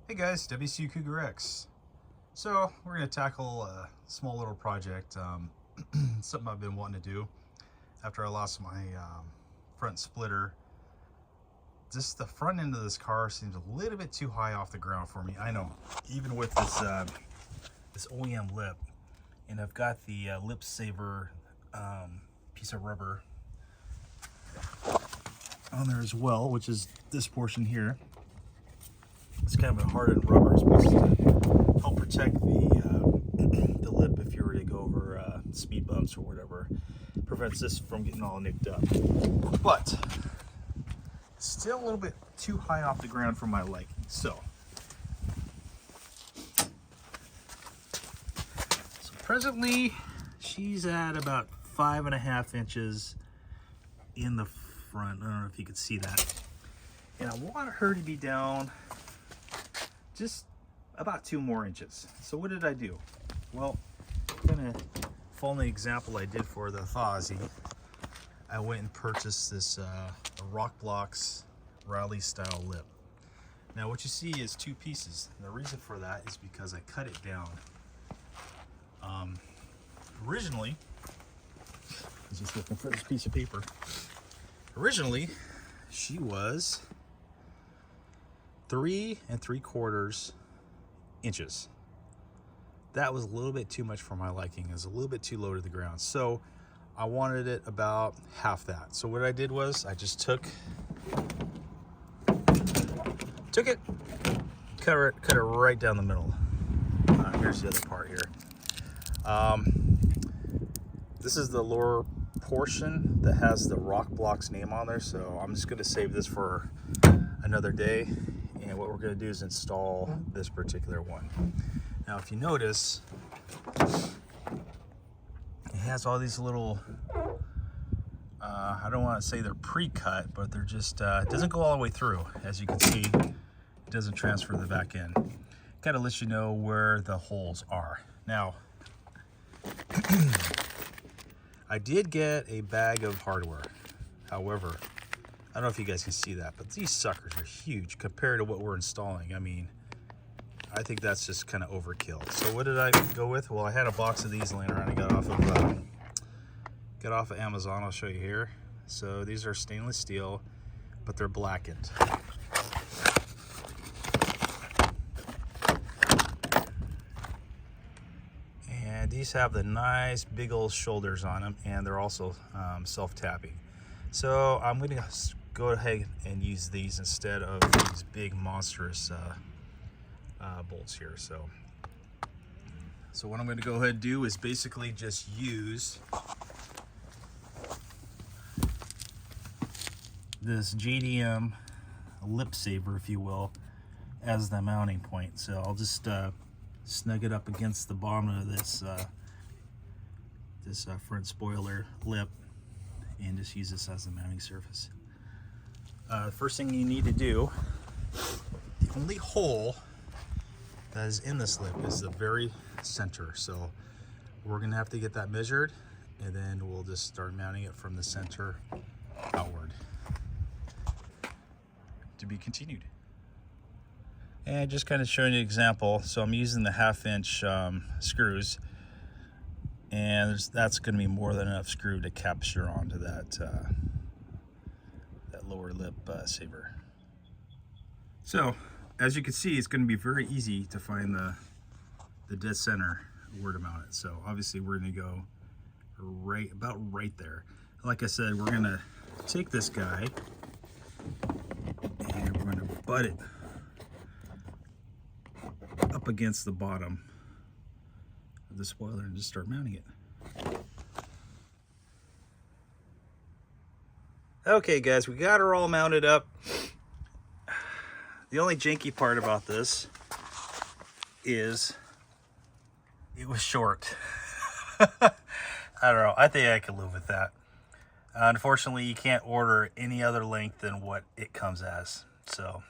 Hey guys, WRX. So we're going to tackle a small little project, something I've been wanting to do after I lost my front splitter. Just the front end of this car seems a little bit too high off the ground for me. I know, even with this this OEM lip, and I've got the lip saver piece of rubber on there as well, which is this portion here. It's kind of a hardened rubber. It's supposed to help protect the lip if you were to go over speed bumps or whatever. Prevents this from getting all nicked up. But still a little bit too high off the ground for my liking. So presently she's at about 5.5 inches in the front. I don't know if you can see that. And I want her to be down just about 2 more inches. So what did I do? Well, kind of following the example I did for the Thazi, I went and purchased this Rokblokz rally style lip. Now what you see is 2 pieces. And the reason for that is because I cut it down. Originally, I was just looking for this piece of paper. Originally, she was 3 3/4 inches. That was a little bit too much for my liking. It was a little bit too low to the ground. So I wanted it about half that. So what I did was I just took it, cut it right down the middle. Here's the other part here. This is the lower portion that has the Rokblokz name on there. So I'm just going to save this for another day. And what we're going to do is install this particular one. Now, if you notice, it has all these little, I don't want to say they're pre-cut, but they're just, it doesn't go all the way through. As you can see, it doesn't transfer to the back end. Kind of lets you know where the holes are. Now, I did get a bag of hardware. However, I don't know if you guys can see that, but these suckers are huge compared to what we're installing. I mean, I think that's just kind of overkill. So what did I go with? Well, I had a box of these laying around. I got off of Amazon. I'll show you here. So these are stainless steel, but they're blackened. And these have the nice big old shoulders on them, and they're also self-tapping. So I'm going to go ahead and use these instead of these big monstrous bolts here. So what I'm going to go ahead and do is basically just use this JDM lip saver, if you will, as the mounting point. So I'll just snug it up against the bottom of this front spoiler lip and just use this as a mounting surface. The first thing you need to do, the only hole that is in this lip is the very center. So we're gonna have to get that measured, and then we'll just start mounting it from the center outward. To be continued. And just kind of showing you an example. So I'm using the 1/2 inch screws, and that's going to be more than enough screw to capture onto that that lower lip saver. So as you can see, it's going to be very easy to find the dead center where to mount it. So obviously we're going to go about right there. Like I said, we're going to take this guy and we're going to butt it up against the bottom of the spoiler and just start mounting it. Okay guys, we got her all mounted up. The only janky part about this is it was short. I don't know, I think I can live with that. Unfortunately, you can't order any other length than what it comes as. So,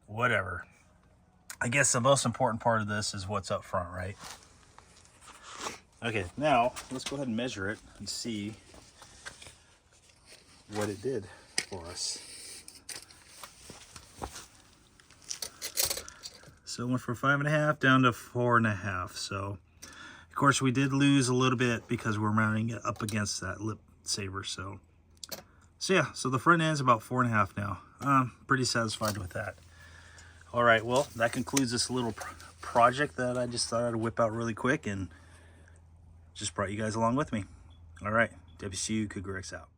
whatever. I guess the most important part of this is what's up front, right? Okay, now let's go ahead and measure it and see what it did for us. So it went from 5.5 down to 4.5. So of course we did lose a little bit because we're mounting it up against that lip saver. So yeah, so the front end's about 4.5 now. I'm pretty satisfied with that. All right, well, that concludes this little project that I just thought I'd whip out really quick and just brought you guys along with me. All right, WCU WRX out.